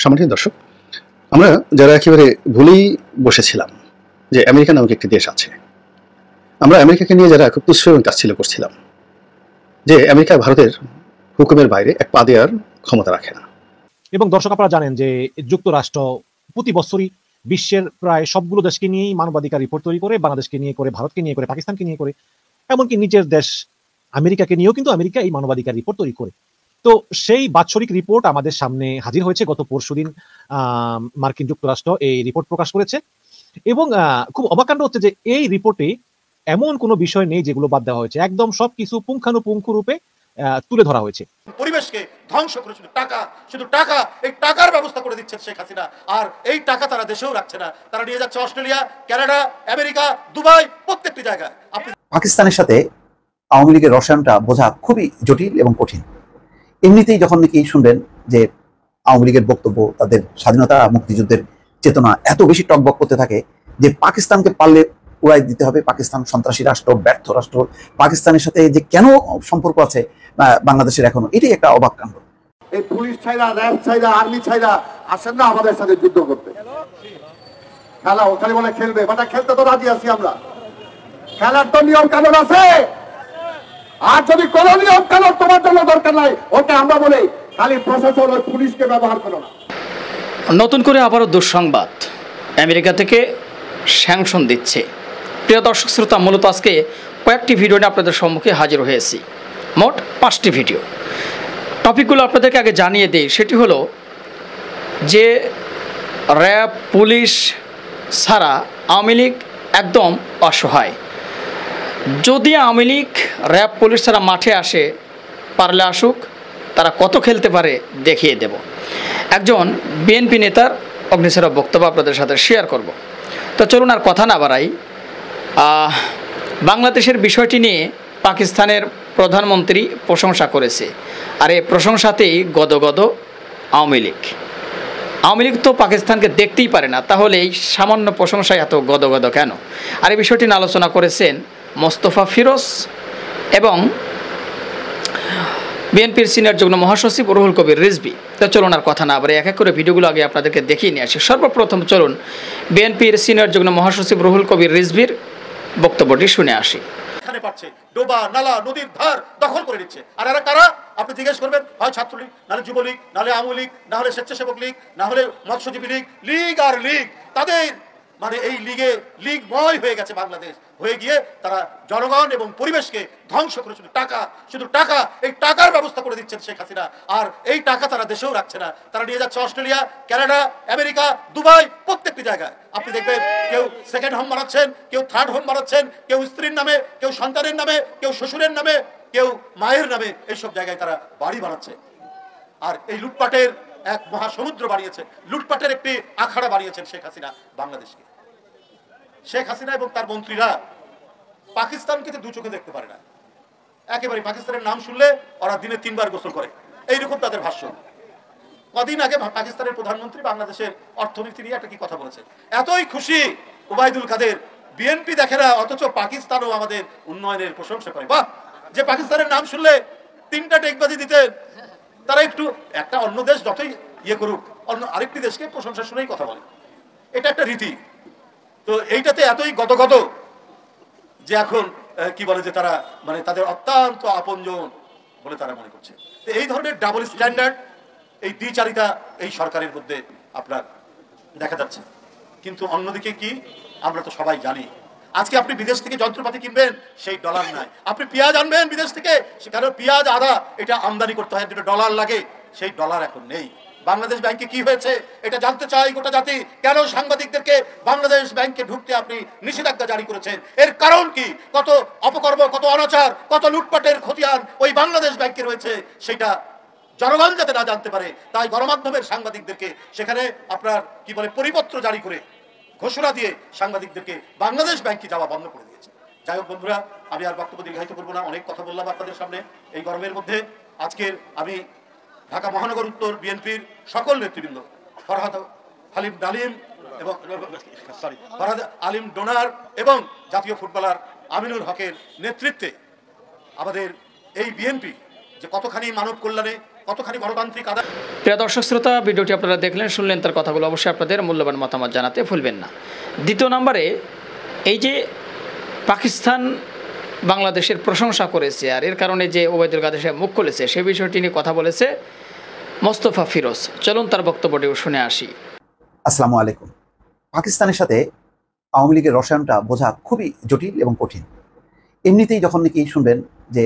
সম্মানিত দর্শক, আমরা যারা একেবারে ভুলেই বসেছিলাম যে আমেরিকা নামক একটি দেশ আছে, আমরা আমেরিকাকে নিয়ে যারা খুব তুচ্ছ এবং তাচ্ছিল্য করছিলাম যে আমেরিকা ভারতের হুকুমের বাইরে এক পা দেওয়ার ক্ষমতা রাখে না। এবং দর্শক, আপনারা জানেন যে যুক্তরাষ্ট্র প্রতি বছরই বিশ্বের প্রায় সবগুলো দেশকে নিয়েই মানবাধিকার রিপোর্ট তৈরি করে, বাংলাদেশকে নিয়ে করে, ভারতকে নিয়ে করে, পাকিস্তানকে নিয়ে করে, এমনকি নিজের দেশ আমেরিকাকে নিয়েও কিন্তু আমেরিকা এই মানবাধিকার রিপোর্ট তৈরি করে। তো সেই বাৎসরিক রিপোর্ট আমাদের সামনে হাজির হয়েছে। গত পরশুদিন মার্কিন যুক্তরাষ্ট্র এই রিপোর্ট প্রকাশ করেছে এবং খুব অবাক কাণ্ড হচ্ছে যে এই রিপোর্টে এমন কোনো বিষয় নেই যেগুলো বাদ দেওয়া হয়েছে। একদম সবকিছু পুঙ্খানুপুঙ্খ রূপে তুলে ধরা হয়েছে। পরিবেশকে ধ্বংস করে শুধু টাকা এই টাকার ব্যবস্থা করে দিচ্ছে শেখ হাসিনা। আর এই টাকা তারা দেশেও রাখছে না, তারা নিয়ে যাচ্ছে অস্ট্রেলিয়া, কানাডা, আমেরিকা, দুবাই, প্রত্যেকটি জায়গায়। পাকিস্তানের সাথে আওয়ামী লীগের রসায়নটা বোঝা খুবই জটিল এবং কঠিন। এমনিতেই যখন নাকি শুনবেন যে আওয়ামী লীগের বক্তব্য, তাদের স্বাধীনতা মুক্তিযুদ্ধের চেতনা এত বেশি টকবক করতে থাকে যে পাকিস্তানকে পারলে উড়াই দিতে হবে, পাকিস্তান সন্ত্রাসী রাষ্ট্র, ব্যর্থ রাষ্ট্র, পাকিস্তানের সাথে যে কেন সম্পর্ক আছে বাংলাদেশের এখনো, এটাই একটা অবাক কাণ্ড। এই পুলিশ ছাইরা, র্যাব ছাইরা, আর্মি ছাইরা আসেন না আমাদের সাথে যুদ্ধ করতে। খেলা ওখানে বলে খেলবে, বাটা খেলতে তো রাজি আছি আমরা। খেলার তো নিয়ম কানুন আছে, আর যদি কোন নিয়ম কানুন তোমার জন্য দরকার নাই, ওকে আমরা বলি খালি প্রশাসন ওই পুলিশকে ব্যবহার করো না। নতুন করে আবারও দুঃসংবাদ, আমেরিকা থেকে স্যাংশন দিচ্ছে। প্রিয় দর্শক শ্রোতা, মূলত আজকে কয়েকটি ভিডিও নিয়ে আপনাদের সম্মুখে হাজির হয়েছি, মোট 5টি ভিডিও। টপিকগুলো আপনাদেরকে আগে জানিয়ে দিই। সেটি হলো যে র্যাব পুলিশ ছাড়া আওয়ামী লীগ একদম অসহায়। যদি আওয়ামী লীগ র্যাব পুলিশ ছাড়া মাঠে আসে, পারলে আসুক, তারা কত খেলতে পারে দেখিয়ে দেব। একজন বিএনপি নেতার অগ্নিছেড়া বক্তব্য আপনাদের সাথে শেয়ার করব। তো চলুন আর কথা না বাড়াই, বাংলাদেশের বিষয়টি নিয়ে পাকিস্তানের প্রধানমন্ত্রী প্রশংসা করেছে, আর এই প্রশংসাতেই গদগদ আওয়ামী লীগ। আওয়ামী লীগ তো পাকিস্তানকে দেখতেই পারে না, তাহলে এই সামান্য প্রশংসায় এত গদগদ কেন? আর এই বিষয়টি নিয়ে আলোচনা করেছেন মোস্তফা ফিরোজ এবং বিএনপির সিনিয়র যুগ্ম মহাসচিব রুহুল কবির রিজভী। তো চলুন আর কথা না বলে এক এক করে ভিডিওগুলো আগে আপনাদেরকে দেখিয়ে নিয়ে আসি। সর্বপ্রথম চলুন বিএনপির সিনিয়র যুগ্ম মহাসচিব রুহুল কবির রিজভীর বক্তব্যটি শুনে আসি। এখানে পাচ্ছে ডোবা নালা নদীর ধার দখল করে নিচ্ছে। আর এরা কারা? আপনি জিজ্ঞেস করবেন, হয় ছাত্রলীগ, নাহলে যুবলীগ, নাহলে আওয়ামী লীগ, নাহলে স্বেচ্ছাসেবক লীগ, নাহলে মৎস্যজীবী লীগ। লীগ আর লীগ, তাদের মানে এই লীগময় হয়ে গেছে বাংলাদেশ। হয়ে গিয়ে তারা জনগণ এবং পরিবেশকে ধ্বংস করে শুধু টাকা এই টাকার ব্যবস্থা করে দিচ্ছেন শেখ হাসিনা। আর এই টাকা তারা দেশেও রাখছে না, তারা নিয়ে যাচ্ছে অস্ট্রেলিয়া, কানাডা, আমেরিকা, দুবাই, প্রত্যেকটি জায়গায়। আপনি দেখবেন কেউ সেকেন্ড হোম বানাচ্ছেন, কেউ থার্ড হোম বানাচ্ছেন, কেউ স্ত্রীর নামে, কেউ সন্তানের নামে, কেউ শ্বশুরের নামে, কেউ মায়ের নামে, এইসব জায়গায় তারা বাড়ি বানাচ্ছে। আর এই লুটপাটের এক মহাসমুদ্র বানিয়েছে, লুটপাটের একটি আখাড়া বানিয়েছেন শেখ হাসিনা বাংলাদেশকে। শেখ হাসিনা এবং তার মন্ত্রীরা পাকিস্তানকে দু চোখে দেখতে পারে না। একেবারে পাকিস্তানের নাম শুনলে ওরা দিনে 3 বার গোসল করে, এইরকম তাদের ভাষ্য। কদিন আগে পাকিস্তানের প্রধানমন্ত্রী বাংলাদেশের অর্থনীতি নিয়ে একটা কি কথা বলেছে, এতই খুশি ওবায়দুল কাদের, বিএনপি দেখে না, অথচ পাকিস্তানও আমাদের উন্নয়নের প্রশংসা করে। বাহ, যে পাকিস্তানের নাম শুনলে 3টা টেকবাজি দিতেন, তারা একটু একটা অন্য দেশ যতই ইয়ে করুক, অন্য আরেকটি দেশকে প্রশংসা শুনেই কথা বলে, এটা একটা রীতি। তো এইটাতে এতই গদগদ যে এখন কি বলে যে তারা মানে তাদের অত্যন্ত আপনজন বলে তারা মনে করছে। তো এই ধরনের ডাবল স্ট্যান্ডার্ড, এই দ্বিচারিতা এই সরকারের মধ্যে আপনার দেখা যাচ্ছে। কিন্তু অন্যদিকে কি, আমরা তো সবাই জানি, আজকে আপনি বিদেশ থেকে যন্ত্রপাতি কিনবেন, সেই ডলার নাই। আপনি পেঁয়াজ আনবেন বিদেশ থেকে, সেখানে পেঁয়াজ আদা এটা আমদানি করতে হয়, যেটা ডলার লাগে, সেই ডলার এখন নেই। বাংলাদেশ ব্যাংকে কি হয়েছে এটা জানতে চাই গোটা জাতি। কেন সাংবাদিকদেরকে বাংলাদেশ ব্যাংকে ঢুকতে আপনি নিষেধাজ্ঞা জারি করেছেন? এর কারণ কি? কত অপকর্ম, কত অনাচার, কত লুটপাটের খতিয়ান ওই বাংলাদেশ ব্যাংকে রয়েছে, সেটা জনগণ যাতে না জানতে পারে, তাই গণমাধ্যমের সাংবাদিকদেরকে সেখানে আপনার কি বলে পরিপত্র জারি করে ঘোষণা দিয়ে সাংবাদিকদেরকে বাংলাদেশ ব্যাংকে যাওয়া বন্ধ করে দিয়েছে। যাই হোক বন্ধুরা, আমি আর বক্তব্য দীর্ঘায়িত করবো না, অনেক কথা বললাম আপনাদের সামনে এই গরমের মধ্যে। আজকের আমি ঢাকা মহানগর উত্তর বিএনপির সকল নেতৃবৃন্দ, ফরহাদ আলিম ডোনার এবং জাতীয় ফুটবলার আমিনুল হকের নেতৃত্বে আমাদের এই বিএনপি যে কতখানি মানব কল্যাণে, কতখানি গণতান্ত্রিক আদায় প্রিয় দর্শক শ্রোতা, ভিডিওটি আপনারা দেখলেন, শুনলেন তার কথাগুলো, অবশ্যই আপনাদের মূল্যবান মতামত জানাতে ভুলবেন না। দ্বিতীয় নম্বরে, এই যে পাকিস্তান বাংলাদেশের প্রশংসা করেছে আর এর কারণে যে ওবায়দুল কাদের সাহেব মুখ খুলেছে, সে বিষয়টি নিয়ে কথা বলেছে মোস্তফা ফিরোজ। চলুন তার বক্তব্যটিও শুনে আসি। আসসালামু আলাইকুম। পাকিস্তানের সাথে আওয়ামী লীগের রসায়নটা বোঝা খুবই জটিল এবং কঠিন। এমনিতেই যখন নাকি শুনবেন যে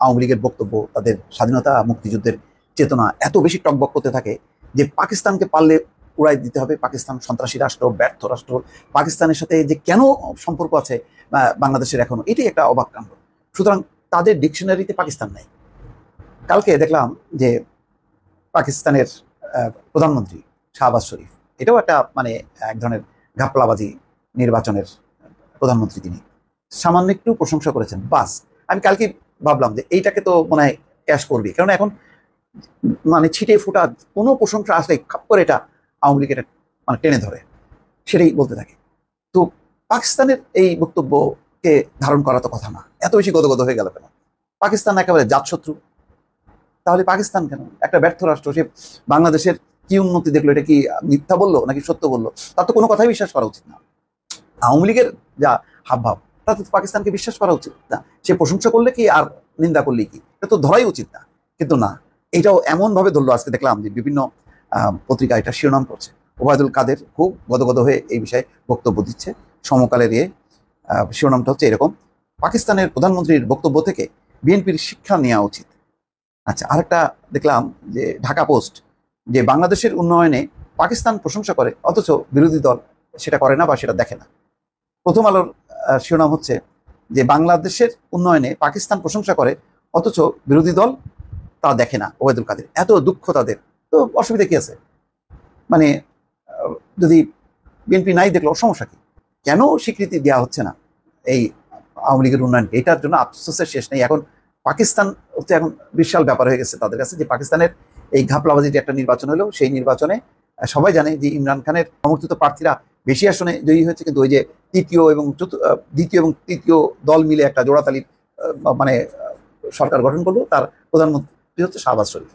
আওয়ামী লীগের বক্তব্য, তাদের স্বাধীনতা মুক্তিযুদ্ধের চেতনা এত বেশি টকবক করতে থাকে যে পাকিস্তানকে পারলে উড়াই দিতে হবে, পাকিস্তান সন্ত্রাসী রাষ্ট্র, ব্যর্থ রাষ্ট্র, পাকিস্তানের সাথে যে কেন সম্পর্ক আছে বাংলাদেশের এখনো, এটাই একটা অবাক কাণ্ড। সুতরাং তাদের ডিকশনারিতে পাকিস্তান নাই। কালকে দেখলাম যে পাকিস্তানের প্রধানমন্ত্রী শাহবাজ শরীফ, এটাও একটা মানে এক ধরনের ঘাপলাবাজি নির্বাচনের প্রধানমন্ত্রী, তিনি সামান্য একটু প্রশংসা করেছেন, বাস। আমি কালকে ভাবলাম যে এইটাকে তো মনে হয় ক্যাশ করবি, কারণ এখন মানে ছিটে ফোটা কোনো প্রশংসা আসলে খাপ করে এটা আওয়ামী লীগ এটা মানে টেনে ধরে, সেটাই বলতে থাকে। তো পাকিস্তানের এই বক্তব্যকে ধারণ করা তো কথা না, এত বেশি গদগদ হয়ে গেল কেন? পাকিস্তান একেবারে জাতশত্রু, তাহলে পাকিস্তান কেন? একটা ব্যর্থ রাষ্ট্র, সে বাংলাদেশের কি উন্নতি দেখলো, এটা কি মিথ্যা বললো নাকি সত্য বললো? তার তো কোনো কথাই বিশ্বাস করা উচিত না। আওয়ামী লীগের যা হাবভাব, তাতে পাকিস্তানকে বিশ্বাস করা উচিত না। সে প্রশংসা করলে কি আর নিন্দা করলে কি, এটা তো ধরাই উচিত না। কিন্তু না, এটাও এমনভাবে ধরলো। আজকে দেখলাম যে বিভিন্ন পত্রিকা এটা শিরোনাম করছে, ওবায়দুল কাদের খুব গদগদ হয়ে এই বিষয়ে বক্তব্য দিচ্ছে। সমকালের শিরোনামটা হচ্ছে এরকম, পাকিস্তানের প্রধানমন্ত্রীর বক্তব্য থেকে বিএনপির শিক্ষা নেওয়া উচিত। আচ্ছা, আরেকটা দেখলাম যে ঢাকা পোস্ট, যে বাংলাদেশের উন্নয়নে পাকিস্তান প্রশংসা করে অথচ বিরোধী দল সেটা করে না বা সেটা দেখে না। প্রথম আলোর শিরোনাম হচ্ছে যে বাংলাদেশের উন্নয়নে পাকিস্তান প্রশংসা করে অথচ বিরোধী দল তা দেখে না। ওবায়দুল কাদের, এত দুঃখ তাদের, তো অসুবিধা কি আছে? মানে যদি বিএনপি নাই দেখলো সমস্যা কি? কেন স্বীকৃতি দেওয়া হচ্ছে না এই আওয়ামী লীগের উন্নয়নকে? এটার জন্য আফসোসের শেষ নেই। এখন পাকিস্তান হচ্ছে এখন বিশাল ব্যাপার হয়ে গেছে তাদের কাছে, যে পাকিস্তানের এই ঘাপলাবাজি যে একটা নির্বাচন হলো, সেই নির্বাচনে সবাই জানে যে ইমরান খানের সমর্থিত প্রার্থীরা বেশি আসনে জয়ী হয়েছে, কিন্তু ওই যে দ্বিতীয় এবং তৃতীয় দল মিলে একটা জোড়াতালির মানে সরকার গঠন করলো, তার প্রধানমন্ত্রী হচ্ছে শাহবাজ শরীফ,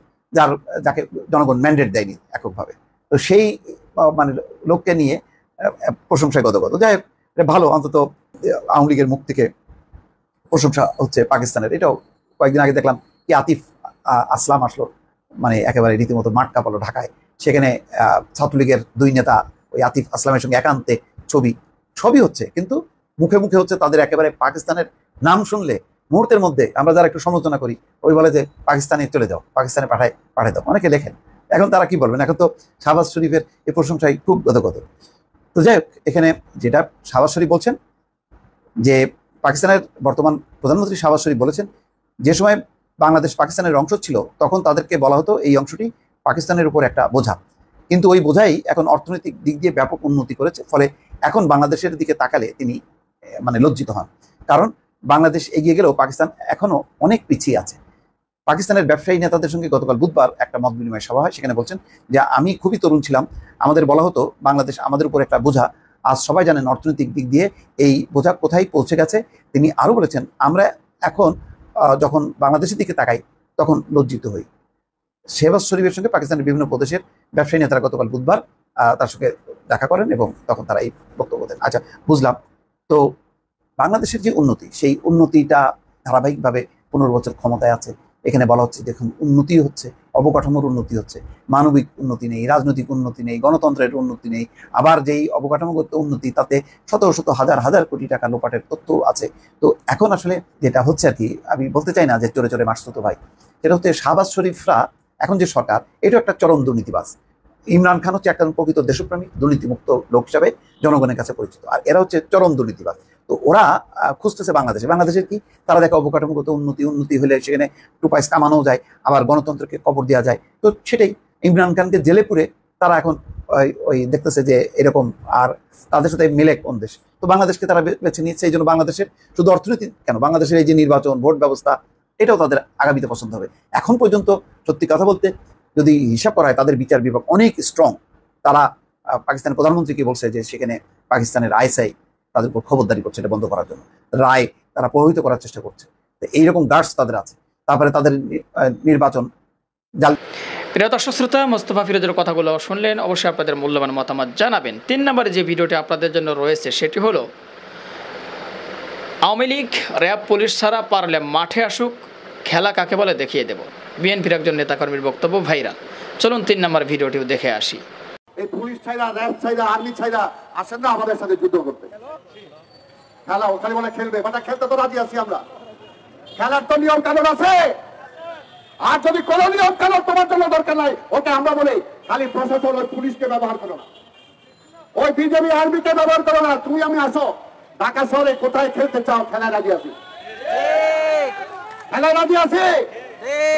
যাকে জনগণ ম্যান্ডেট দেয়নি এককভাবে। তো সেই মানে লোককে নিয়ে প্রশংসায় গদগদ। যাই হোক, ভালো, অন্তত আওয়ামী লীগের মুখ থেকে প্রশংসা হচ্ছে পাকিস্তানের। এটাও কয়েকদিন আগে দেখলাম কি আতিফ আসলাম আসলো, মানে একেবারে রীতিমতো মাঠ কাঁপালো ঢাকায়। সেখানে ছাত্রলীগের দুই নেতা ওই আতিফ আসলামের সঙ্গে একান্তে ছবি হচ্ছে, কিন্তু মুখে মুখে হচ্ছে তাদের একেবারে পাকিস্তানের নাম শুনলে মুহূর্তের মধ্যে আমরা যারা একটু সমালোচনা করি, ওই বলে যে পাকিস্তানে চলে যাও, পাকিস্তানে পাঠায় দাও, অনেকে লেখেন। এখন তারা কি বলবেন? এখন তো শাহবাজ শরীফের এই প্রশংসায় খুব গদগদ। তো যাই হোক, এখানে যেটা শাহবাজ শরীফ বলছেন যে পাকিস্তানের বর্তমান প্রধানমন্ত্রী শাহবাজ শরীফ বলেছেন, যে সময় বাংলাদেশ পাকিস্তানের অংশ ছিল তখন তাদেরকে বলা হতো এই অংশটি পাকিস্তানের উপর একটা বোঝা, কিন্তু ওই বোঝাই এখন অর্থনৈতিক দিক দিয়ে ব্যাপক উন্নতি করেছে। ফলে এখন বাংলাদেশের দিকে তাকালে তিনি মানে লজ্জিত হন, কারণ বাংলাদেশ এগিয়ে গেলেও পাকিস্তান এখনো অনেক পিছিয়ে আছে। পাকিস্তানের ব্যবসায়ী নেতাদের সঙ্গে গতকাল বুধবার একটা মত বিনিময় সভা হয়, সেখানে বলছেন যে আমি খুবই তরুণ ছিলাম, আমাদের বলা হতো বাংলাদেশ আমাদের উপর একটা বোঝা, আজ সবাই জানেন অর্থনৈতিক দিক দিয়ে এই বোঝা কোথায় পৌঁছে গেছে। তিনি আরও বলেছেন, আমরা এখন যখন বাংলাদেশের দিকে তাকাই তখন লজ্জিত হই। শাহবাজ শরীফের সঙ্গে পাকিস্তানের বিভিন্ন প্রদেশের ব্যবসায়ী নেতারা গতকাল বুধবার তার সঙ্গে দেখা করেন এবং তখন তারা এই বক্তব্য দেন। আচ্ছা, বুঝলাম। তো বাংলাদেশের যে উন্নতি, সেই উন্নতিটা ধারাবাহিকভাবে 15 বছর ক্ষমতায় আছে। এখানে বলা হচ্ছে দেখুন উন্নতি হচ্ছে, অবকাঠামোর উন্নতি হচ্ছে, মানবিক উন্নতি নেই, রাজনৈতিক উন্নতি নেই, গণতন্ত্রের উন্নতি নেই। আবার যেই অবকাঠামোগত উন্নতি, তাতে শত শত হাজার হাজার কোটি টাকা লোপাটের তথ্য আছে। তো এখন আসলে যেটা হচ্ছে আর কি, আমি বলতে চাই না যে চোরে চোরে মারছো তো ভাই, সেটা হচ্ছে শাহবাজ শরীফরা এখন যে সরকার, এটা একটা চরম দুর্নীতিবাজ। ইমরান খান হচ্ছে একটা প্রকৃত দেশপ্রেমী, দুর্নীতিমুক্ত লোক হিসাবে জনগণের কাছে পরিচিত, আর এরা হচ্ছে চরম দুর্নীতিবাজ। তো ওরা খুঁজতেছে বাংলাদেশের কি, তারা দেখে অবকাঠামোগত উন্নতি হলে সেখানে টুপাইস কামানো যায়, আবার গণতন্ত্রকে কবর দেওয়া যায়। তো সেটাই ইমরান খানকে জেলে পুরে তারা এখন ওই দেখতেছে যে এরকম, আর তাদের সাথে মিলে কোন দেশ। তো বাংলাদেশকে তারা বেছে নিচ্ছে। এই জন্য বাংলাদেশের শুধু অর্থনীতি কেন, বাংলাদেশের এই যে নির্বাচন, ভোট ব্যবস্থা, এটাও তাদের আগামীতে পছন্দ হবে। এখন পর্যন্ত সত্যি কথা বলতে যদি হিসাব করা হয়, তাদের বিচার বিভাগ অনেক স্ট্রং। তারা পাকিস্তানের প্রধানমন্ত্রীকে বলছে যে সেখানে পাকিস্তানের আইএসআই তাদের উপর খবরদারি করছে এটা বন্ধ করার জন্য, রায় তারা প্রভাবিত করার চেষ্টা করছে। তো এইরকম গার্ডস তাদের আছে। তারপরে তাদের নির্বাচন প্রিয় দর্শক শ্রোতা, মোস্তফা ফিরোজের কথাগুলো শুনলেন, অবশ্যই আপনাদের মূল্যবান মতামত জানাবেন। 3 নম্বরে যে ভিডিওটি আপনাদের জন্য রয়েছে সেটি হলো আওয়ামী লীগ র্যাব পুলিশ ছাড়া পারলে মাঠে আসুক, খেলা কাকে বলে দেখিয়ে দেব। বিএনপির একজন নেতাকর্মীর বক্তব্য ভাইরাল। চলুন 3 নম্বর ভিডিওটিও দেখে আসি। এই পুলিশ ছাইরা, র্যাব ছাইরা, আর্মি ছাইরা আসেন না আমাদের সাথে যুদ্ধ করতে। খেলা ওখানে বলে খেলবে, বাটা খেলতে তো রাজি আছি আমরা। খেলার তো নিয়ম কানুন আছে, আর যদি কোন নিয়ম কানুন তোমার জন্য দরকার নাই, ওটা আমরা বলি খালি প্রশাসন ওই পুলিশকে ব্যবহার করো না, ওই বিজেপি আর্মিকে ব্যবহার করো না। তুমি আমি আসো ঢাকা শহরে কোথায় খেলতে চাও, খেলায় রাজি আছি, খেলায় রাজি আছি,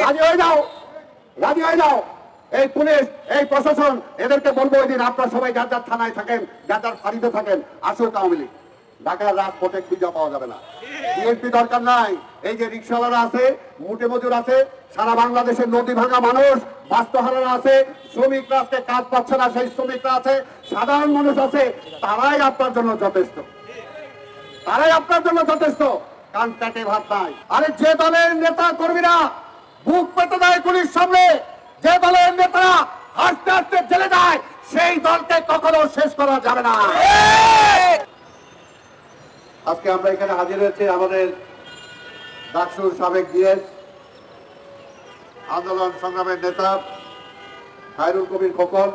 রাজি হয়ে যাও, রাজি হয়ে যাও। এই পুলিশ, এই প্রশাসন, এদেরকে বলবো ওই দিন আপনারা সবাই যার যার থানায় থাকেন, যার যার ফাঁড়িতে থাকেন, আসুক আওয়ামী লীগ। ঢাকার রাজপথে খুঁজে পাওয়া যাবে না, বিএনপি দরকার নাই। এই যে রিক্সাওয়ালারা আছে, মুটে মজুর আছে, সারা বাংলাদেশের নদী ভাঙা মানুষ, বাস্তুহারারা আছে, শ্রমিকরা আজকে কাজ পাচ্ছে না, সেই শ্রমিকরা আছে, সাধারণ মানুষ আছে, তারাই আপনার জন্য যথেষ্ট, তারাই আপনার জন্য যথেষ্ট। কান পেটে ভাত নাই। আরে যে দলের নেতা কর্মীরা বুক পেতে দেয় পুলিশ সামনে, যে দলের নেতারা হাসতে হাসতে জেলে যায়, সেই দলকে কখনো শেষ করা যাবে না। আজকে আমরা এখানে হাজির হয়েছি আমাদের ডাকসুর সাবেক ডিএস, আন্দোলন সংগ্রামের নেতা খায়রুল কবির খোকন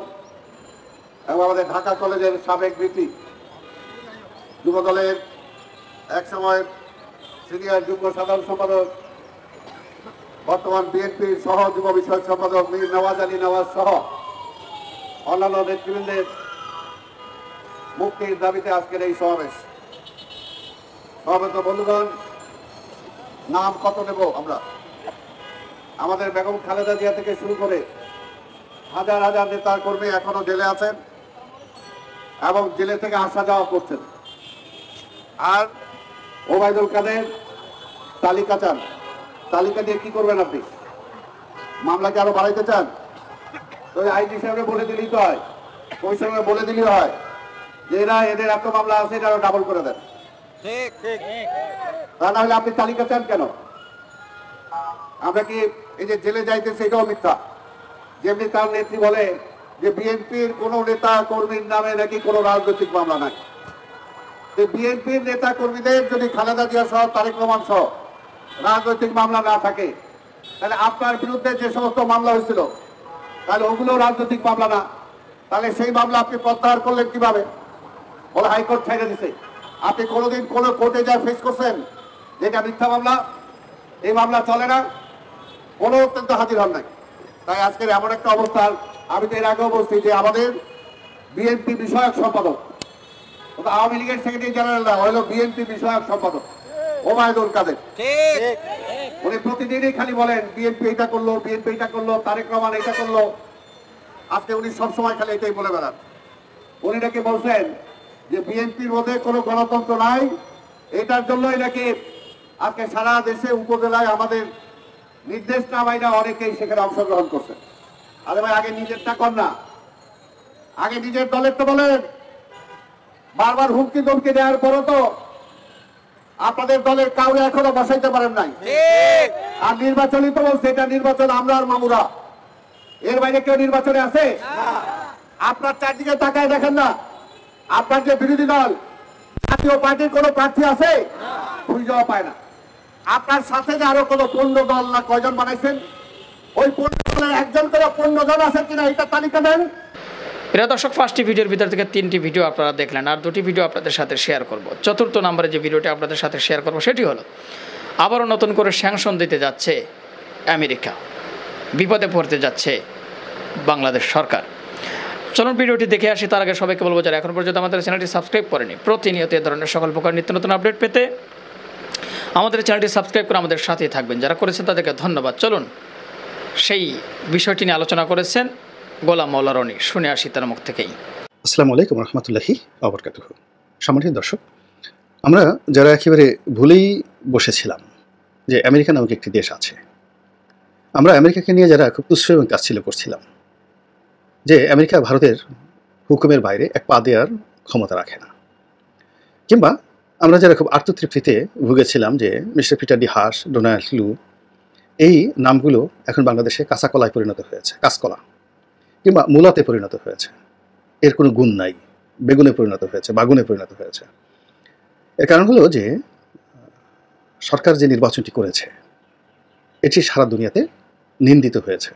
এবং আমাদের ঢাকা কলেজের সাবেক ভিপি, যুব দলের একসময় সিনিয়র যুগ্ম সাধারণ সম্পাদক, বর্তমান বিএনপির সহ যুব বিষয়ক সম্পাদক মীর নওয়াজ আলী নওয়াজ সহ অন্যান্য নেতৃবৃন্দের মুক্তির দাবিতে আজকের এই সমাবেশ। সমাবেত বন্ধুগণ, নাম কত নেব আমরা? আমাদের বেগম খালেদা জিয়া থেকে শুরু করে হাজার হাজার নেতা কর্মী এখনো জেলে আছেন এবং জেলে থেকে আসা যাওয়া করছেন। আর ওবায়দুল কাদের তালিকা চান, তালিকা দিয়ে কি করবেন আপনি? মামলাকে আরো বাড়াইতে চান? তো আইজি সাহেবকে বলে দিলেই তো হয়, কমিশনারকে বলে দিলেই হয় যে এরা এদের এত মামলা আছে, এটা ডাবল করে দেন। তা না হলে আপনি তালিকা চান কেন? আমরা কি এই যে জেলে যাইতেছে এটাও মিথ্যা। যেমনি তার নেত্রী বলে যে বিএনপির কোন নেতা কর্মীর নামে নাকি কোনো রাজনৈতিক মামলা নাই। বিএনপির নেতা কর্মীদের যদি খালেদা জিয়া সহ তারেক রহমান সহ রাজনৈতিক মামলা না থাকে, তাহলে আপনার বিরুদ্ধে যে সমস্ত মামলা হয়েছিল তাহলে ওগুলো রাজনৈতিক মামলা না, তাহলে সেই মামলা আপনি প্রত্যাহার করলেন কিভাবে? বলে হাইকোর্ট ছেড়ে দিছে। আপনি কোনোদিন কোনো কোর্টে যা ফেস করছেন যেটা মিথ্যা মামলা, এই মামলা চলে না, কোনো অত্যন্ত হাজির হন নাই। তাই আজকের এমন একটা অবস্থা, আমি তো এর আগেও বলছি যে আমাদের বিএনপি বিষয়ক সম্পাদক, আওয়ামী লীগের সেক্রেটারি জেনারেল না, হলো বিএনপি বিষয়ক সম্পাদক ওবায়দুল কাদের, উনি প্রতিদিনই খালি বলেন বিএনপি এটা করলো, বিএনপি এটা করলো, তারেক রহমান এটা করলো। আজকে উনি সবসময় খালি এটাই বলে বেড়ান। উনি নাকি বলছেন যে বিএনপির মধ্যে কোনো গণতন্ত্র নাই, এটার জন্যই নাকি আজকে সারা দেশে উপজেলায় আমাদের নির্দেশ না বাইনা অনেকেই সেখানে অংশগ্রহণ করছে। আরে ভাই, আগে নিজেরটা কর না, আগে নিজের দলের তো বলেন। বারবার হুমকি ধমকি দেওয়ার পরও তো আপনাদের দলের কাউরে এখনো বসাইতে পারেন নাই। আর নির্বাচনই তো বলছে এটা নির্বাচন আমরা আর মামুরা, এর বাইরে কেউ নির্বাচনে আছে? আপনার চারদিকে তাকায় দেখেন না, আপনার যে বিরোধী দল জাতীয় পার্টির কোন প্রার্থী আছে? খুঁজেও পায় না। আপনার সাথে যে আরো কোনো পূর্ণ দল না কয়জন বানাইছেন? ওই পূর্ণ দলের একজন করে পূর্ণ দল আছে কিনা এটা তালিকা দেন। প্রিয় দর্শক, 5টি ভিডিওর ভিতর থেকে 3টি ভিডিও আপনারা দেখলেন, আর 2টি ভিডিও আপনাদের সাথে শেয়ার করব। 4th নম্বরে যে ভিডিওটি আপনাদের সাথে শেয়ার করব সেটি হলো আবারও নতুন করে স্যাংশন দিতে যাচ্ছে আমেরিকা, বিপদে পড়তে যাচ্ছে বাংলাদেশ সরকার। চলুন ভিডিওটি দেখে আসি। তার আগে সবাইকে বলবো যারা এখন পর্যন্ত আমাদের চ্যানেলটি সাবস্ক্রাইব করেনি, প্রতিনিয়ত এ ধরনের সকল প্রকার নিত্য নতুন আপডেট পেতে আমাদের চ্যানেলটি সাবস্ক্রাইব করে আমাদের সাথেই থাকবেন। যারা করেছেন তাদেরকে ধন্যবাদ। চলুন সেই বিষয়টি নিয়ে আলোচনা করেছেন গোলাম মাওলা রনি, শুনে আসি তার মুখ থেকেই। আসসালামু আলাইকুম রহমতুল্লাহি ওয়া বারাকাতুহু। সম্মানিত দর্শক, আমরা যারা একেবারে ভুলেই বসেছিলাম যে আমেরিকা নামক একটি দেশ আছে, আমরা আমেরিকাকে নিয়ে যারা খুব তুচ্ছ এবং তাচ্ছিল্য করছিলাম যে আমেরিকা ভারতের হুকুমের বাইরে এক পা দেওয়ার ক্ষমতা রাখে না, কিংবা আমরা যারা খুব আত্মতৃপ্তিতে ভুগেছিলাম যে mister Peter D Haas, Donald লু এই নামগুলো এখন বাংলাদেশে কাঁচা কলায় পরিণত হয়েছে, কাঁচকলা, কিংবা মূলাতে পরিণত হয়েছে। এর কোনো গুণ নাই, বেগুনে পরিণত হয়েছে, বাগুনে পরিণত হয়েছে। এর কারণ হলো যে সরকার যে নির্বাচনটি করেছে এটি সারা দুনিয়াতে নিন্দিত হয়েছে,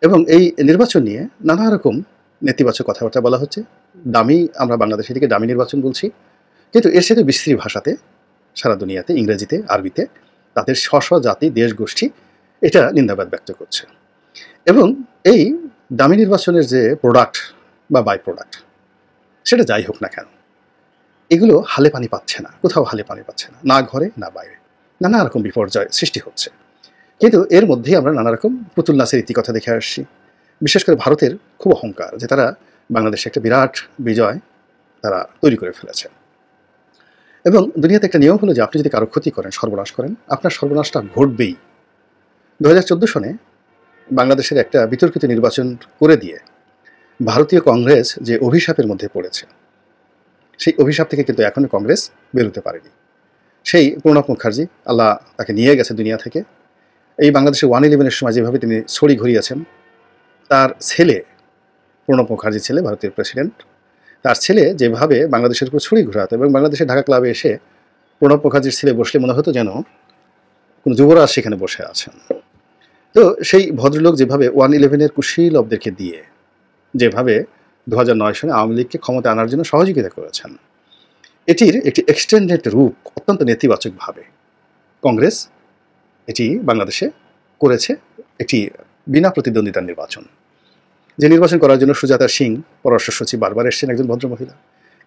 এবং এই নির্বাচন নিয়ে নানা রকম নেতিবাচক কথাবার্তা বলা হচ্ছে। দামি, আমরা বাংলাদেশে থেকে দামি নির্বাচন বলছি, কিন্তু এর সাথে বিস্তৃত ভাষাতে সারা দুনিয়াতে, ইংরেজিতে, আরবিতে তাদের স্ব জাতি, দেশ, গোষ্ঠী এটা নিন্দাবাদ ব্যক্ত করছে। এবং এই দামি নির্বাচনের যে প্রোডাক্ট বা বাই প্রোডাক্ট, সেটা যাই হোক না কেন, এগুলো হালে পানি পাচ্ছে না, কোথাও হালে পানি পাচ্ছে না, না ঘরে না বাইরে, নানা রকম বিপর্যয় সৃষ্টি হচ্ছে। কিন্তু এর মধ্যেই আমরা নানা রকম পুতুল নাচের ইতিকথা দেখে আসছি। বিশেষ করে ভারতের খুব অহংকার যে তারা বাংলাদেশে একটা বিরাট বিজয় তারা তৈরি করে ফেলেছে। এবং দুনিয়াতে একটা নিয়ম হলো যে আপনি যদি কারো ক্ষতি করেন, সর্বনাশ করেন, আপনার সর্বনাশটা ঘটবেই। 2014 সনে বাংলাদেশের একটা বিতর্কিত নির্বাচন করে দিয়ে ভারতীয় কংগ্রেস যে অভিশাপের মধ্যে পড়েছে, সেই অভিশাপ থেকে কিন্তু এখনো কংগ্রেস বেরোতে পারেনি। সেই প্রণব মুখার্জি, আল্লাহ তাকে নিয়ে গেছে দুনিয়া থেকে। এই বাংলাদেশের 111-এর সময় যেভাবে তিনি ছড়ি ঘুরিয়েছেন, তার ছেলে প্রণব মুখার্জি, ছেলে ভারতের প্রেসিডেন্ট, তার ছেলে যেভাবে বাংলাদেশের উপর ছড়ি ঘুরাতো, এবং বাংলাদেশের ঢাকা ক্লাবে এসে প্রণব মুখার্জির ছেলে বসলে মনে হতো যেন কোনো যুবরাজ সেখানে বসে আছেন। তো সেই ভদ্রলোক যেভাবে 111-এর কুশীলবদেরকে দিয়ে যেভাবে 2009 সনে আওয়ামী লীগকে ক্ষমতা আনার জন্য সহযোগিতা করেছেন, এটির একটি এক্সটেন্ডেড রূপ অত্যন্ত নেতিবাচকভাবে কংগ্রেস এটি বাংলাদেশে করেছে। একটি বিনা প্রতিদ্বন্দ্বিতার নির্বাচন, যে নির্বাচন করার জন্য সুজাতা সিং পররাষ্ট্র সচিব বারবার এসেছেন, একজন ভদ্রমহিলা,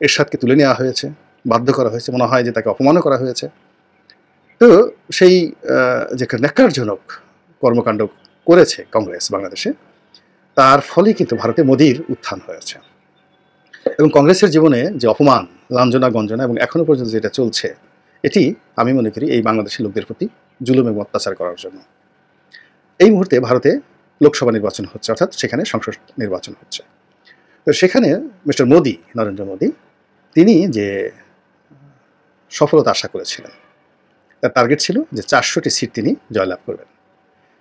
এরশাদকে তুলে নেওয়া হয়েছে, বাধ্য করা হয়েছে, মনে হয় যে তাকে অপমানও করা হয়েছে। তো সেই যে ন্যাক্কারজনক কর্মকাণ্ড করেছে কংগ্রেস বাংলাদেশে, তার ফলে কিন্তু ভারতে মোদির উত্থান হয়েছে। এবং কংগ্রেসের জীবনে যে অপমান, লাঞ্ছনা, গঞ্জনা এবং এখনো পর্যন্ত যেটা চলছে, এটি আমি মনে করি এই বাংলাদেশের লোকদের প্রতি জুলুম এবং অত্যাচার করার জন্য। এই মুহূর্তে ভারতে লোকসভা নির্বাচন হচ্ছে, অর্থাৎ সেখানে সংসদ নির্বাচন হচ্ছে। তো সেখানে মিস্টার মোদি, নরেন্দ্র মোদি, তিনি যে সফলতা আশা করেছিলেন, তার টার্গেট ছিল যে 400টি সিট তিনি জয়লাভ করবেন।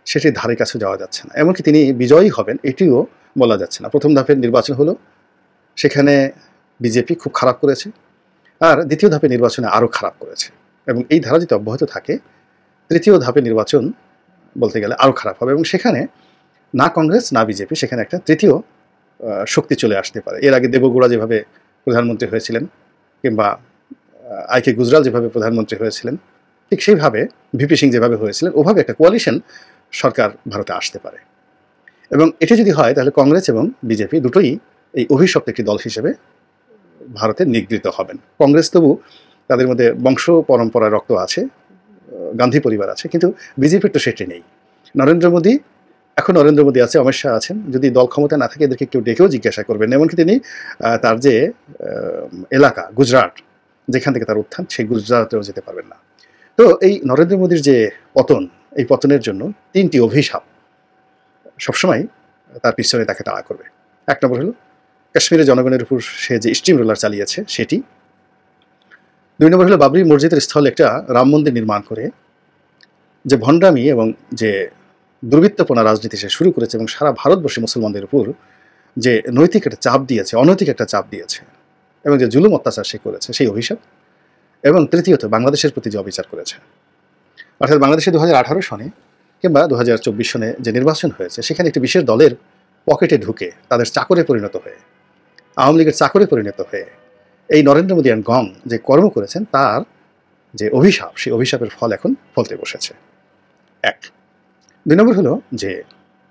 সেটির ধারে কাছে যাওয়া যাচ্ছে না, এমনকি তিনি বিজয়ী হবেন এটিও বলা যাচ্ছে না। প্রথম ধাপের নির্বাচন হলো, সেখানে বিজেপি খুব খারাপ করেছে, আর দ্বিতীয় ধাপের নির্বাচনে আরও খারাপ করেছে। এবং এই ধারা যদি অব্যাহত থাকে, তৃতীয় ধাপের নির্বাচন বলতে গেলে আরও খারাপ হবে, এবং সেখানে না কংগ্রেস না বিজেপি, সেখানে একটা তৃতীয় শক্তি চলে আসতে পারে। এর আগে দেবগৌড়া যেভাবে প্রধানমন্ত্রী হয়েছিলেন, কিংবা আইকে গুজরাল যেভাবে প্রধানমন্ত্রী হয়েছিলেন, ঠিক সেইভাবে ভিপি সিং যেভাবে হয়েছিলেন, ওভাবে একটা কোয়ালিশন সরকার ভারতে আসতে পারে। এবং এটি যদি হয়, তাহলে কংগ্রেস এবং বিজেপি দুটোই এই অভিশপ্ত একটি দল হিসেবে ভারতে নিগৃহীত হবেন। কংগ্রেস তবু তাদের মধ্যে বংশ পরম্পরা রক্ত আছে, গান্ধী পরিবার আছে, কিন্তু বিজেপির তো সেটি নেই। নরেন্দ্র মোদী আছে, অমিত শাহ আছেন, যদি দল ক্ষমতা না থাকে এদেরকে কেউ ডেকেও জিজ্ঞাসা করবেন। এমনকি তিনি তার যে এলাকা গুজরাট, যেখান থেকে তার উত্থান, সেই গুজরাটেও যেতে পারবেন না। তো এই নরেন্দ্র মোদীর যে পতন, এই পতনের জন্য 3টি অভিশাপ সবসময় তার পিছনে তাকে তাড়া করবে। 1 নম্বর হলো কাশ্মীরের জনগণের উপর সে যে স্টিম রোলার চালিয়েছে সেটি। 2 নম্বর হলো বাবরি মসজিদের স্থলে একটা রাম মন্দির নির্মাণ করে যে ভণ্ডামি এবং যে দুর্বৃত্তপনা রাজনীতি সে শুরু করেছে, এবং সারা ভারতবর্ষে মুসলমানদের উপর যে নৈতিক একটা চাপ দিয়েছে, অনৈতিক একটা চাপ দিয়েছে, এবং যে জুলুম অত্যাচার সে করেছে, সেই অভিশাপ। এবং তৃতীয়ত বাংলাদেশের প্রতি যে অবিচার করেছে, অর্থাৎ বাংলাদেশে 2018 সনে কিংবা 2024 সনে যে নির্বাচন হয়েছে, সেখানে একটি বিশেষ দলের পকেটে ঢুকে তাদের চাকরে পরিণত হয়ে, আওয়ামী লীগের চাকরে পরিণত হয়ে এই নরেন্দ্র মোদী অ্যান্ড গং যে কর্ম করেছেন, তার যে অভিশাপ, সেই অভিশাপের ফল এখন ফলতে বসেছে। 1। 2 নম্বর হলো যে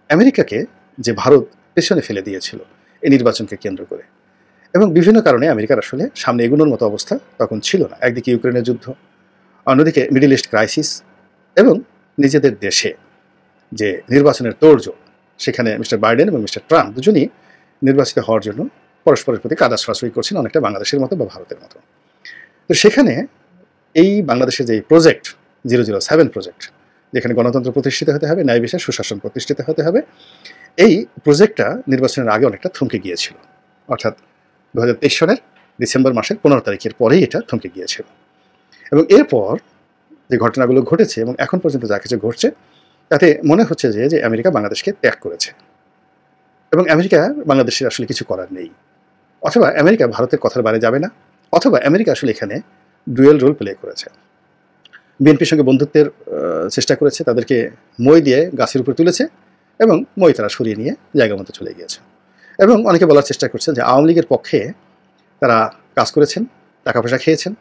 আমেরিকাকে যে ভারত পেছনে ফেলে দিয়েছিল এই নির্বাচনকে কেন্দ্র করে, এবং বিভিন্ন কারণে আমেরিকার আসলে সামনে এগুনোর মতো অবস্থা তখন ছিল না। একদিকে ইউক্রেনের যুদ্ধ, অন্যদিকে মিডল ইস্ট ক্রাইসিস, এবং নিজেদের দেশে যে নির্বাচনের তোড়জোড়, সেখানে মিস্টার বাইডেন এবং মিস্টার ট্রাম্প দুজনই নির্বাচিত হওয়ার জন্য পরস্পরের প্রতি কাদা ছড়াছড়ি করছেন, অনেকটা বাংলাদেশের মতো বা ভারতের মতো। তো সেখানে এই বাংলাদেশের যে প্রজেক্ট 007 প্রজেক্ট, যেখানে গণতন্ত্র প্রতিষ্ঠিত হতে হবে, ন্যায় বিচার সুশাসন প্রতিষ্ঠিত হতে হবে, এই প্রজেক্টটা নির্বাচনের আগে অনেকটা থমকে গিয়েছিল। অর্থাৎ 2023 সনের ডিসেম্বর মাসের 15 তারিখের পরেই এটা থমকে গিয়েছিল। এবং এরপর যে ঘটনাগুলো ঘটেছে এবং এখন পর্যন্ত যা কিছু ঘটছে, তাতে মনে হচ্ছে যে আমেরিকা বাংলাদেশকে ত্যাগ করেছে এবং আমেরিকা বাংলাদেশের আসলে কিছু করার নেই, অথবা আমেরিকা ভারতের কথার বাইরে যাবে না, অথবা আমেরিকা আসলে এখানে ডুয়েল রোল প্লে করেছে। বিএনপির সঙ্গে বন্ধুত্বের চেষ্টা করেছে, তাদেরকে মই দিয়ে গাছের উপর তুলেছে এবং মই তারা সরিয়ে নিয়ে জায়গা মতো চলে গিয়েছে। এবং অনেকে বলার চেষ্টা করছেন যে আওয়ামী লীগের পক্ষে তারা কাজ করেছেন, টাকা পয়সা খেয়েছেন,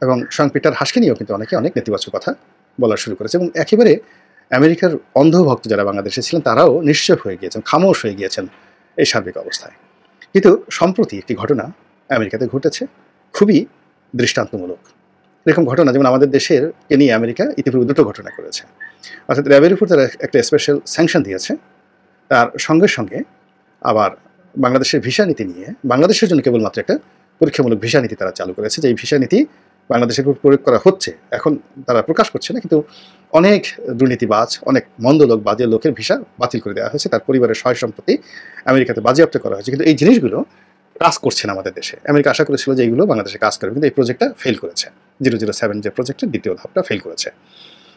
এবং স্বয়ং পিটার হাসকে নিয়েও কিন্তু অনেকে অনেক নেতিবাচক কথা বলা শুরু করেছে। এবং একেবারে আমেরিকার অন্ধভক্ত যারা বাংলাদেশে ছিলেন তারাও নিশ্চয় হয়ে গিয়েছেন, খামোশ হয়ে গিয়েছেন এই সার্বিক অবস্থায়। কিন্তু সম্প্রতি একটি ঘটনা আমেরিকাতে ঘটেছে, খুবই দৃষ্টান্তমূলক। এরকম ঘটনা যেমন আমাদের দেশের কে নিয়ে আমেরিকা ইতিপূর্বে দুটো ঘটনা করেছে, অর্থাৎ র্যাবের উপর তারা একটা স্পেশাল স্যাংশন দিয়েছে, তার সঙ্গে সঙ্গে আবার বাংলাদেশের ভিসা নীতি নিয়ে বাংলাদেশের জন্য কেবলমাত্র একটা পরীক্ষামূলক ভিসা নীতি তারা চালু করেছে, যে এই ভিসা নীতি বাংলাদেশের উপর প্রয়োগ করা হচ্ছে। এখন তারা প্রকাশ করছে না, কিন্তু অনেক দুর্নীতিবাজ, অনেক মন্দ লোক, বাজে লোকের ভিসা বাতিল করে দেওয়া হয়েছে, তার পরিবারের সয় সম্পত্তি আমেরিকাতে বাজেয়াপ্ত করা হয়েছে। কিন্তু এই জিনিসগুলো কাজ করছে না আমাদের দেশে। আমেরিকা আশা করেছিল যে এইগুলো বাংলাদেশে কাজ করবে, কিন্তু এই প্রজেক্টটা ফেল করেছে। 007 যে প্রজেক্টের দ্বিতীয় ধাপটা ফেল করেছে।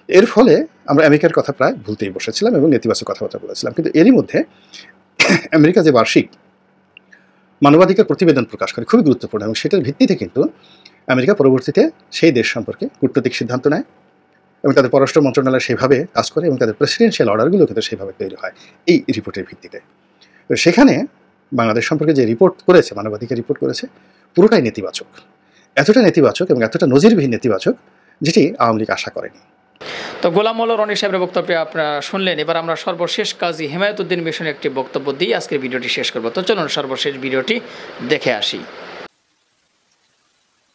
এর ফলে আমরা আমেরিকার কথা প্রায় ভুলতেই বসেছিলাম এবং নেতিবাচক কথাবার্তা বলেছিলাম। কিন্তু এরই মধ্যে আমেরিকা যে বার্ষিক মানবাধিকার প্রতিবেদন প্রকাশ করে, খুবই গুরুত্বপূর্ণ, এবং সেটার ভিত্তিতে কিন্তু আমেরিকা পরবর্তীতে সেই দেশ সম্পর্কে কূটনৈতিক সিদ্ধান্ত নেয় এবং তাদের পররাষ্ট্র মন্ত্রণালয় সেভাবে কাজ করে এবং তাদের প্রেসিডেন্সিয়াল অর্ডারগুলো কিন্তু সেভাবে তৈরি হয় এই রিপোর্টের ভিত্তিতে। তো সেখানে বাংলাদেশ সম্পর্কে যে রিপোর্ট করেছে, মানবাধিকার রিপোর্ট করেছে, পুরোটাই নেতিবাচক, এতটা নেতিবাচক এবং এতটা নজিরবিহীন নেতিবাচক যেটি আওয়ামী লীগ আশা করেনি। তো গোলাম মোল্লা রনি সাহেবের বক্তব্যে আপনারা শুনলেন। এবার আমরা সর্বশেষ কাজী হেমায়েতুদ্দিন মিশনের একটি বক্তব্য দিয়ে আজকের ভিডিওটি শেষ করবো। তো চলুন সর্বশেষ ভিডিওটি দেখে আসি।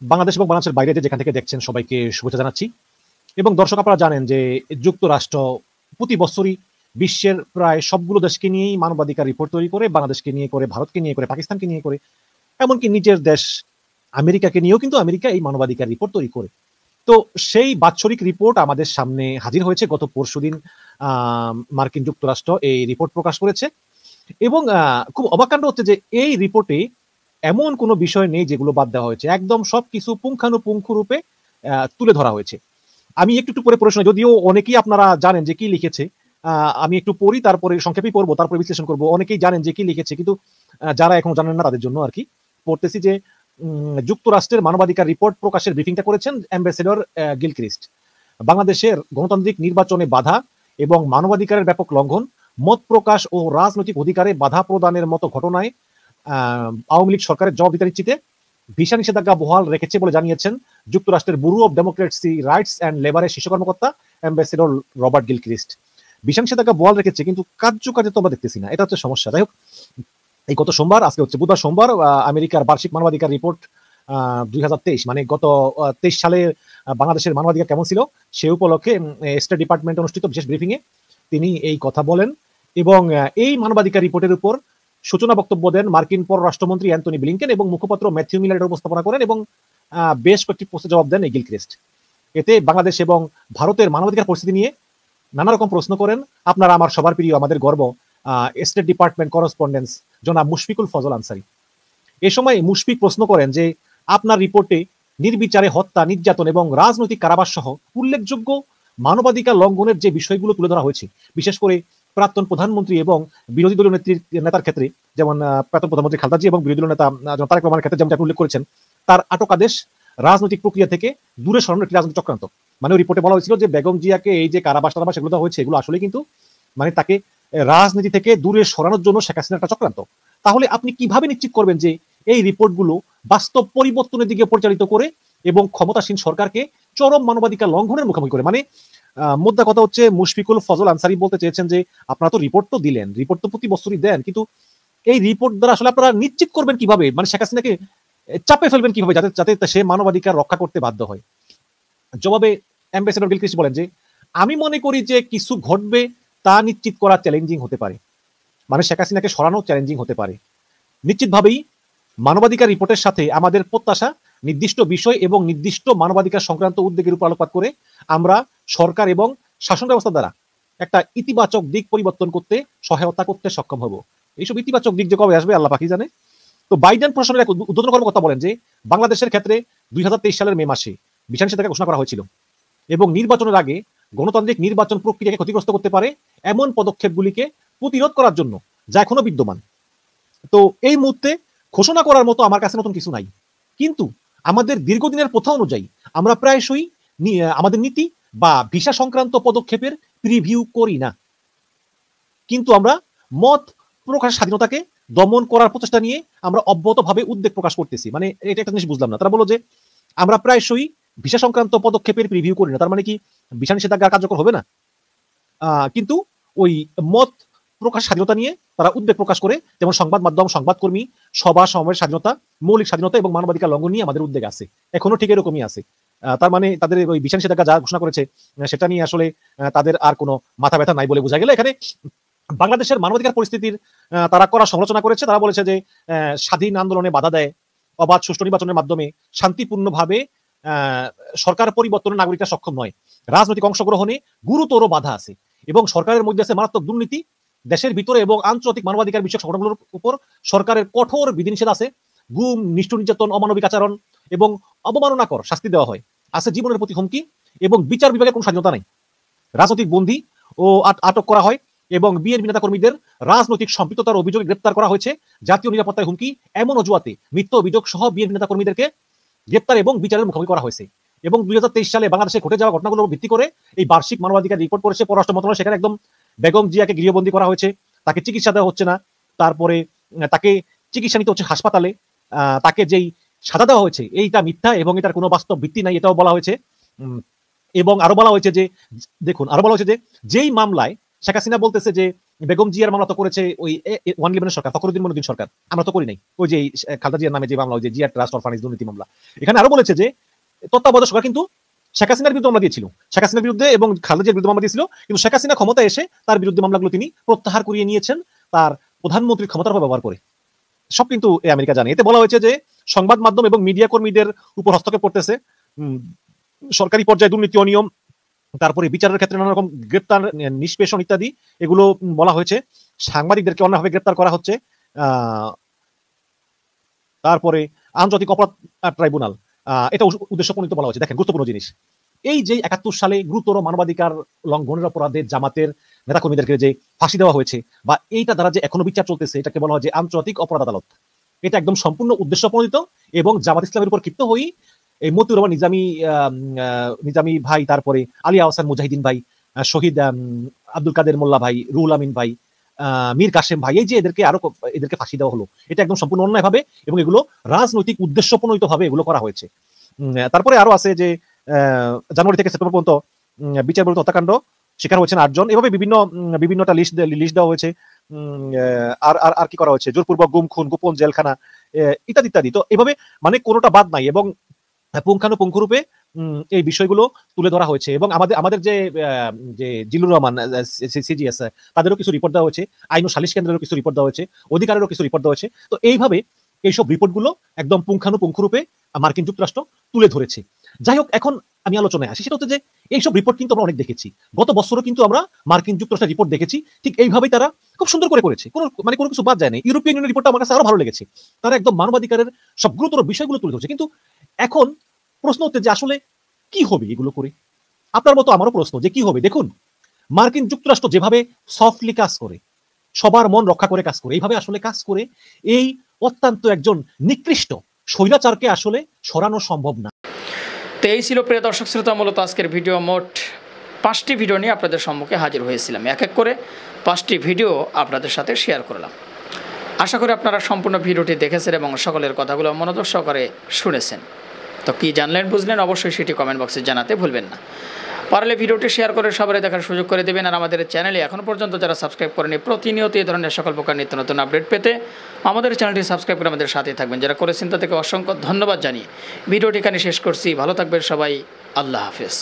বাংলাদেশ এবং বাংলাদেশের বাইরে যেখান থেকে দেখছেন সবাইকে শুভেচ্ছা জানাচ্ছি। এবং দর্শক, আপনারা জানেন যে যুক্তরাষ্ট্র প্রতি বছরই বিশ্বের প্রায় সবগুলো দেশকে নিয়েই মানবাধিকার রিপোর্ট তৈরি করে, বাংলাদেশকে নিয়ে করে, ভারতকে নিয়ে করে, পাকিস্তানকে নিয়ে করে, এমনকি নিজের দেশ আমেরিকাকে নিয়েও কিন্তু আমেরিকা এই মানবাধিকার রিপোর্ট তৈরি করে। তো সেই বাৎসরিক রিপোর্ট আমাদের সামনে হাজির হয়েছে। গত পরশুদিন মার্কিন যুক্তরাষ্ট্র এই রিপোর্ট প্রকাশ করেছে এবং খুব অবাক কাণ্ড হচ্ছে যে এই রিপোর্টে এমন কোনো বিষয় নেই যেগুলো বাদ দেওয়া হয়েছে, একদম সবকিছু পুঙ্খানুপুঙ্খ রূপে তুলে ধরা হয়েছে। আমি একটু পরে পড়ে শোনাই, যদিও অনেকেই আপনারা জানেন যে কি লিখেছে। আমি একটু পড়ি, তারপরে সংক্ষেপেই পড়বো, তারপরে বিশ্লেষণ করবো। অনেকেই জানেন যে কি লিখেছে, কিন্তু যারা এখন জানেন না তাদের জন্য আর কি পড়তেছি যে যুক্তরাষ্ট্রের মানবাধিকার রিপোর্ট প্রকাশের ব্রিফিংটা করেছেন অ্যাম্বাসেডর গিলক্রিস্ট। বাংলাদেশের গণতান্ত্রিক নির্বাচনে বাধা এবং মানবাধিকারের ব্যাপক লঙ্ঘন, মত প্রকাশ ও রাজনৈতিক অধিকারে বাধা প্রদানের মতো ঘটনায় আওয়ামী লীগ সরকারের জবাবদিহিতার ইচ্ছিতে ভিসা নিষেধাজ্ঞা বহাল রেখেছে বলে জানিয়েছেন যুক্তরাষ্ট্রের bureau of democracy rights and লেবারের শীর্ষ কর্মকর্তা অ্যাম্বাসেডর রবার্ট গিলক্রিস্ট। ভিসা নিষেধাজ্ঞা বহাল রেখেছে, কিন্তু কার্যকারিতা তো আমরা দেখতেছি না, এটা হচ্ছে সমস্যা। যাই হোক, এই গত সোমবার, আজকে হচ্ছে বুধবার, সোমবার আমেরিকার বার্ষিক মানবাধিকার রিপোর্ট 2023, মানে গত 23 সালে বাংলাদেশের মানবাধিকার কেমন ছিল সে উপলক্ষে স্টেট ডিপার্টমেন্ট অনুষ্ঠিত বিশেষ ব্রিফিংয়ে তিনি এই কথা বলেন এবং এই মানবাধিকার রিপোর্টের উপর সূচনা বক্তব্য দেন মার্কিন পররাষ্ট্রমন্ত্রী অ্যান্টনি ব্লিংকেন এবং মুখপাত্র ম্যাথিউ মিলার উপস্থাপনা করেন এবং বেশ কয়েকটি প্রশ্নের জবাব দেন গিলক্রিস্ট। এতে বাংলাদেশ এবং ভারতের মানবাধিকার পরিস্থিতি নিয়ে নানা রকম প্রশ্ন করেন আপনারা আমার সবার প্রিয়, আমাদের গর্ব স্টেট ডিপার্টমেন্ট করসপন্ডেন্স জনাব মুশফিকুল ফজল আনসারী। এ সময় মুশফিক প্রশ্ন করেন যে আপনার রিপোর্টে নির্বিচারে হত্যা, নির্যাতন এবং রাজনৈতিক কারাবাস সহ উল্লেখযোগ্য মানবাধিকার লঙ্ঘনের যে বিষয়গুলো তুলে ধরা হয়েছে, বিশেষ করে প্রাক্তন প্রধানমন্ত্রী এবং বিরোধী দলীয় নেতার ক্ষেত্রে, যেমন প্রাক্তন প্রধানমন্ত্রী খালেদা জিয়া এবং বিরোধী দলীয় নেতা তারেক রহমানের ক্ষেত্রে যেমন উল্লেখ করেছেন, তার আটক আদেশ রাজনৈতিক প্রক্রিয়া থেকে দূরে সরানোর একটি রাজনৈতিক চক্রান্ত। মানে রিপোর্টে বলা হয়েছিল যে বেগম জিয়াকে এই যে কারাবাস টারাবাস এগুলো দেওয়া হয়েছে, এগুলো আসলে কিন্তু মানে তাকে রাজনীতি থেকে দূরে সরানোর জন্য শেখ হাসিনার একটা চক্রান্ত। তাহলে আপনি কিভাবে নিশ্চিত করবেন যে এই রিপোর্টগুলো বাস্তব পরিবর্তনের দিকে পরিচালিত করে এবং ক্ষমতাসীন সরকারকে চরম মানবাধিকার লঙ্ঘনের মুখোমুখি করে? মানে মুদ্রা কথা হচ্ছে, মুশফিকুল ফজল আনসারী বলতে চেয়েছেন যে আপনারা তো রিপোর্ট তো দিলেন, রিপোর্ট তো প্রতি বছরই দেন, কিন্তু এই রিপোর্ট দ্বারা আসলে আপনারা নিশ্চিত করবেন কিভাবে, মানে শেখ হাসিনাকে চাপে ফেলবেন কিভাবে যাতে যাতে সে মানবাধিকার রক্ষা করতে বাধ্য হয়? জবাবে অ্যাম্বাসেডর গিলক্রিস্ট বলেন যে আমি মনে করি যে কিছু ঘটবে তা নিশ্চিত করা চ্যালেঞ্জিং হতে পারে, মানে শেখ হাসিনাকে সরানো চ্যালেঞ্জিং হতে পারে। নিশ্চিতভাবেই মানবাধিকার রিপোর্টের সাথে আমাদের প্রত্যাশা নির্দিষ্ট বিষয় এবং নির্দিষ্ট মানবাধিকার সংক্রান্ত উদ্বেগের উপর আলোকপাত করে আমরা সরকার এবং শাসন ব্যবস্থা দ্বারা একটা ইতিবাচক দিক পরিবর্তন করতে সহায়তা করতে সক্ষম হব। এইসব ইতিবাচক দিক যে কবে আসবে আল্লাহ পাকি জানে। তো বাইডেন প্রশাসনের এক ঊর্ধ্বতন কর্মকর্তা বলেন যে বাংলাদেশের ক্ষেত্রে 2023 সালের মে মাসে ভিসা নিষেধাজ্ঞা ঘোষণা করা হয়েছিল এবং নির্বাচনের আগে গণতান্ত্রিক নির্বাচন প্রক্রিয়াকে ক্ষতিগ্রস্ত করতে পারে এমন পদক্ষেপগুলিকে প্রতিরোধ করার জন্য, যা এখনো বিদ্যমান। তো এই মুহূর্তে ঘোষণা করার মতো আমার কাছে নতুন কিছু নাই, কিন্তু আমাদের দীর্ঘদিনের প্রথা অনুযায়ী আমরা প্রায়শই আমাদের নীতি বা ভিসা সংক্রান্ত পদক্ষেপের প্রিভিউ করি না, কিন্তু আমরা মত প্রকাশ স্বাধীনতাকে দমন করার প্রচেষ্টা নিয়ে আমরা অব্যাহতভাবে উদ্বেগ প্রকাশ করতেছি। মানে এটা একটা জিনিস বুঝলাম না, তারা বলো যে আমরা প্রায়শই ভিসা সংক্রান্ত পদক্ষেপের প্রিভিউ করি না, তার মানে কি ভিসা নিষেধাজ্ঞা কার্যকর হবে না? কিন্তু ওই মত প্রকাশ স্বাধীনতা নিয়ে তারা উদ্বেগ প্রকাশ করে, যেমন সংবাদ মাধ্যম, সংবাদকর্মী, সভা সমাবেশ স্বাধীনতা, মৌলিক স্বাধীনতা এবং মানবাধিকার লঙ্ঘন নিয়ে আমাদের উদ্বেগ আছে, এখনো ঠিক এরকমই আছে। তার মানে তাদের ওই ভিসা নিষেধাজ্ঞা যা ঘোষণা করেছে সেটা নিয়ে আসলে তাদের আর কোনো মাথা ব্যথা নাই বলে বোঝা গেল। এখানে বাংলাদেশের মানবাধিকার পরিস্থিতির তারা করা সমালোচনা করেছে। তারা বলেছে যে স্বাধীন আন্দোলনে বাধা দেয়, অবাধ সুষ্ঠু নির্বাচনের মাধ্যমে শান্তিপূর্ণভাবে সরকার পরিবর্তনের নাগরিকরা সক্ষম নয়, রাজনৈতিক অংশগ্রহণে গুরুতর বাধা আছে এবং সরকারের মধ্যে আছে মারাত্মক দুর্নীতি, দেশের ভিতরে এবং আন্তর্জাতিক মানবাধিকার বিষয়ক সংগঠনগুলোর উপর সরকারের কঠোর বিধিনিষেধ আছে, গুম, নিষ্ঠুর নির্যাতন, অমানবিক আচরণ এবং অবমাননাকর শাস্তি দেওয়া হয়, আছে জীবনের প্রতি হুমকি এবং বিচার বিভাগের কোনো স্বাধীনতা নাই, রাজনৈতিক বন্দী ও আটক করা হয় এবং বিএনপি নেতা কর্মীদের রাজনৈতিক সম্পৃক্ততার অভিযোগে গ্রেপ্তার করা হয়েছে, জাতীয় নিরাপত্তার হুমকি এমন অজুহাতে মিথ্যা অভিযোগ সহ বিএনপি নেতা কর্মীদেরকে গ্রেপ্তার এবং বিচারের মুখোমুখি করা হয়েছে। এবং 2023 সালে বাংলাদেশে ঘটে যাওয়া ঘটনাগুলোর ভিত্তি করে এই বার্ষিক মানবাধিকার রিপোর্ট করেছে পররাষ্ট্র মন্ত্রণালয়। সেখানে একদম বেগম জিয়াকে গৃহবন্দী করা হয়েছে, তাকে চিকিৎসা দেওয়া হচ্ছে না, তারপরে তাকে চিকিৎসা নিতে হচ্ছে হাসপাতালে, তাকে যেই সাজা দেওয়া হয়েছে এইটা মিথ্যা এবং এটার কোনো বাস্তব ভিত্তি নাই, এটাও বলা হয়েছে। এবং আরো বলা হয়েছে যে দেখুন, আরো বলা হয়েছে যে যেই মামলায় শেখ হাসিনা বলতেছে যে বেগম জিয়ার মামলা তো করেছে ওই 111 সরকার, ফখরুদ্দিন মনিউদ্দিন সরকার, আমরা তো করি নাই, ওই যে খালেদা জিয়ার নামে যে মামলা, ওই যে জিয়া ট্রাস্ট অরফানেজ দুর্নীতি মামলা। এখানে আরো বলেছে যে তত্ত্বাবধায়ক সরকার কিন্তু শেখ হাসিনার বিরুদ্ধে মামলা দিয়েছিল, শেখ হাসিনার বিরুদ্ধে এবং খালেদা জিয়ার বিরুদ্ধে মামলা দিয়েছিল, কিন্তু শেখ হাসিনা ক্ষমতা এসে তার বিরুদ্ধে মামলাগুলো তিনি প্রত্যাহার করিয়ে নিয়েছেন তার প্রধানমন্ত্রীর ক্ষমতার ব্যবহার করে। সব কিন্তু আমেরিকা জানে। এতে বলা হয়েছে যে সংবাদ মাধ্যম এবং মিডিয়া কর্মীদের উপর হস্তক্ষেপ করতেছে, সরকারি পর্যায়ে দুর্নীতি, অনিয়ম, তারপরে বিচারের ক্ষেত্রে নানা রকম গ্রেপ্তার, নিষ্পেষণ ইত্যাদি এগুলো বলা হয়েছে। সাংবাদিকদেরকে অন্যায়ভাবে গ্রেপ্তার করা হচ্ছে। তারপরে আন্তর্জাতিক অপরাধ ট্রাইব্যুনাল, এটা উদ্দেশ্য প্রণীত বলা হয়েছে। দেখেন গুরুত্বপূর্ণ জিনিস, এই যে 71 সালে গুরুতর মানবাধিকার লঙ্ঘনের অপরাধে জামাতের নেতাকর্মীদেরকে যে ফাঁসি দেওয়া হয়েছে বা এইটা দ্বারা যে এখনো বিচার চলতেছে, এটাকে বলা হয় যে আন্তর্জাতিক অপরাধ আদালত। এটা একদম সম্পূর্ণ উদ্দেশ্য প্রণীত এবং জামাত ইসলামের উপর ক্ষিপ্ত হয়ে এই মতিউর রহমান নিজামী ভাই, তারপরে আলী আহসান মুজাহিদিন ভাই, শহীদ আব্দুল কাদের মোল্লা ভাই, রুহুল আমিন ভাই, মীর কাসেম ভাই, এই যে এদেরকে ফাঁসি দেওয়া হলো, এটা একদম সম্পূর্ণ অন্যায় ভাবে এবং এগুলো রাজনৈতিক উদ্দেশ্য প্রণীত ভাবে এগুলো করা হয়েছে। তারপরে আরো আছে যে জানুয়ারি থেকে সেপ্টেম্বর পর্যন্ত বিচার বিরোধী হত্যাকাণ্ড শিকার হয়েছেন 8 জন। এভাবে বিভিন্নটা লিস্ট দেওয়া হয়েছে। আর কি করা হয়েছে, জোরপূর্বক গুম, খুন, গোপন জেলখানা ইত্যাদি ইত্যাদি। তো এভাবে মানে কোনোটা বাদ নাই এবং পুঙ্খানুপুঙ্খরূপে এই বিষয়গুলো তুলে ধরা হয়েছে। এবং আমাদের যে জিল্লুর রহমান সিজিএস, তাদেরও কিছু রিপোর্ট দেওয়া হয়েছে, আইন ও সালিশ কেন্দ্রেরও কিছু রিপোর্ট দেওয়া হয়েছে, অধিকারেরও কিছু রিপোর্ট দেওয়া হয়েছে। তো এইভাবে এইসব রিপোর্টগুলো একদম পুঙ্খানুপুঙ্খরূপে মার্কিন যুক্তরাষ্ট্র তুলে ধরেছে। যাই হোক, এখন আমি আলোচনায় আসি, সেটা হচ্ছে যে এইসব রিপোর্ট কিন্তু আমরা অনেক দেখেছি, গত বছরও কিন্তু আমরা মার্কিন যুক্তরাষ্ট্রের রিপোর্ট দেখেছি, ঠিক এইভাবেই তারা খুব সুন্দর করে করেছে, কোনো কিছু বাদ যায় না। ইউরোপিয়ান ইউনিয়নের রিপোর্টটা আমার কাছে আরো ভালো লেগেছে, তারা একদম মানবাধিকারের সব গুরুতর বিষয়গুলো তুলে ধরেছে। কিন্তু এখন প্রশ্ন হচ্ছে যে আসলে কি হবে এগুলো করে? আপনার মতো আমারও প্রশ্ন যে কি হবে। দেখুন, মার্কিন যুক্তরাষ্ট্র যেভাবে সফটলি কাজ করে, সবার মন রক্ষা করে কাজ করে, এইভাবে আসলে কাজ করে এই অত্যন্ত একজন নিকৃষ্ট স্বৈরাচারকে আসলে সরানো সম্ভব না। তো এই ছিল প্রিয় দর্শক শ্রোতা মূলত আজকের ভিডিও। মোট 5টি ভিডিও নিয়ে আপনাদের সম্মুখে হাজির হয়েছিলাম, এক এক করে 5টি ভিডিও আপনাদের সাথে শেয়ার করলাম। আশা করি আপনারা সম্পূর্ণ ভিডিওটি দেখেছেন এবং সকলের কথাগুলো মনোযোগ সহকারে শুনেছেন। তো কী জানলেন বুঝলেন অবশ্যই সেটি কমেন্ট বক্সে জানাতে ভুলবেন না। পারলে ভিডিওটি শেয়ার করে সবাই দেখার সুযোগ করে দেবেন। আর আমাদের চ্যানেলে এখনও পর্যন্ত যারা সাবস্ক্রাইব করেনি, প্রতিনিয়ত এই ধরনের সকল প্রকার নিত্য নতুন আপডেট পেতে আমাদের চ্যানেলটি সাবস্ক্রাইব করে আমাদের সাথে থাকবেন। যারা করেছেন তাদেরকে অসংখ্য ধন্যবাদ জানিয়ে ভিডিওটি এখানে শেষ করছি। ভালো থাকবেন সবাই, আল্লাহ হাফেজ।